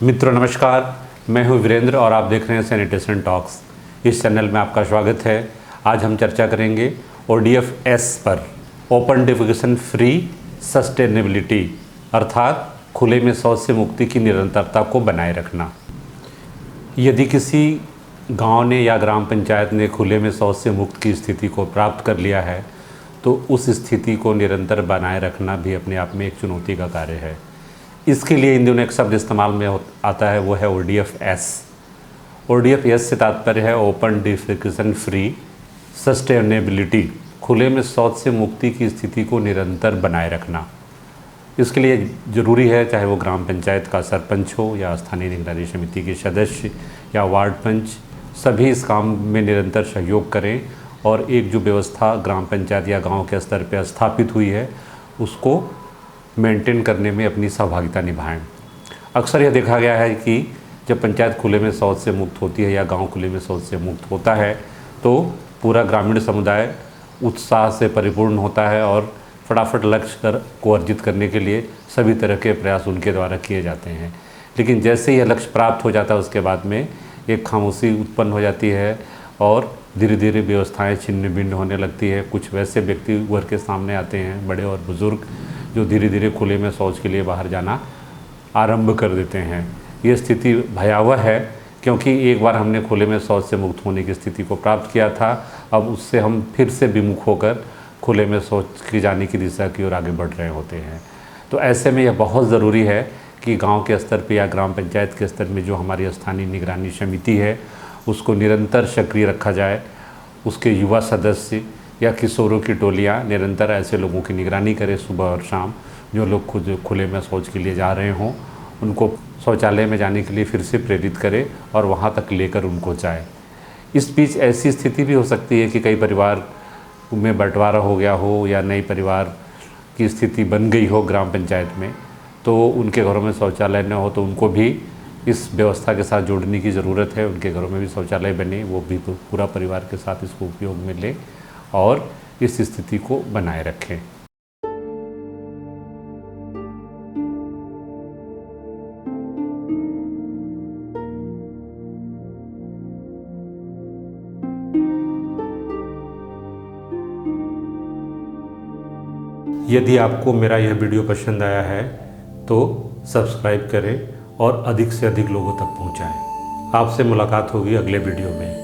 मित्रों नमस्कार, मैं हूं वीरेंद्र और आप देख रहे हैं सैनिटेशन टॉक्स। इस चैनल में आपका स्वागत है। आज हम चर्चा करेंगे ODF-S पर, ओपन डिफेकेशन फ्री सस्टेनेबिलिटी, अर्थात खुले में शौच से मुक्ति की निरंतरता को बनाए रखना। यदि किसी गांव ने या ग्राम पंचायत ने खुले में शौच से मुक्त की स्थिति को प्राप्त कर लिया है तो उस स्थिति को निरंतर बनाए रखना भी अपने आप में एक चुनौती का कार्य है। इसके लिए इन दिनों एक शब्द इस्तेमाल में आता है, वो है ODF-S। ODF-S से तात्पर्य है ओपन डिफेकेशन फ्री सस्टेनेबिलिटी, खुले में शौच से मुक्ति की स्थिति को निरंतर बनाए रखना। इसके लिए ज़रूरी है, चाहे वो ग्राम पंचायत का सरपंच हो या स्थानीय निगरानी समिति के सदस्य या वार्ड पंच, सभी इस काम में निरंतर सहयोग करें और एक जो व्यवस्था ग्राम पंचायत या गांव के स्तर पर स्थापित हुई है उसको मेंटेन करने में अपनी सहभागिता निभाएं। अक्सर यह देखा गया है कि जब पंचायत खुले में शौच से मुक्त होती है या गांव खुले में शौच से मुक्त होता है तो पूरा ग्रामीण समुदाय उत्साह से परिपूर्ण होता है और फटाफट लक्ष्य को अर्जित करने के लिए सभी तरह के प्रयास उनके द्वारा किए जाते हैं। लेकिन जैसे ही यह लक्ष्य प्राप्त हो जाता है उसके बाद में एक खामोशी उत्पन्न हो जाती है और धीरे धीरे व्यवस्थाएँ छिन्न भिन्न होने लगती है। कुछ वैसे व्यक्ति उभर के सामने आते हैं, बड़े और बुज़ुर्ग, जो धीरे धीरे खुले में शौच के लिए बाहर जाना आरंभ कर देते हैं। ये स्थिति भयावह है क्योंकि एक बार हमने खुले में शौच से मुक्त होने की स्थिति को प्राप्त किया था, अब उससे हम फिर से विमुख होकर खुले में शौच की जाने की दिशा की ओर आगे बढ़ रहे होते हैं। तो ऐसे में यह बहुत ज़रूरी है कि गांव के स्तर पर या ग्राम पंचायत के स्तर में जो हमारी स्थानीय निगरानी समिति है उसको निरंतर सक्रिय रखा जाए। उसके युवा सदस्य या किशोरों की टोलियाँ निरंतर ऐसे लोगों की निगरानी करें सुबह और शाम, जो लोग खुद खुले में शौच के लिए जा रहे हों उनको शौचालय में जाने के लिए फिर से प्रेरित करें और वहाँ तक लेकर उनको जाए। इस बीच ऐसी स्थिति भी हो सकती है कि कई परिवार में बंटवारा हो गया हो या नई परिवार की स्थिति बन गई हो ग्राम पंचायत में, तो उनके घरों में शौचालय न हो तो उनको भी इस व्यवस्था के साथ जोड़ने की ज़रूरत है। उनके घरों में भी शौचालय बने, वो भी पूरा परिवार के साथ इसको उपयोग में लें और इस स्थिति को बनाए रखें। यदि आपको मेरा यह वीडियो पसंद आया है तो सब्सक्राइब करें और अधिक से अधिक लोगों तक पहुंचाएं। आपसे मुलाकात होगी अगले वीडियो में।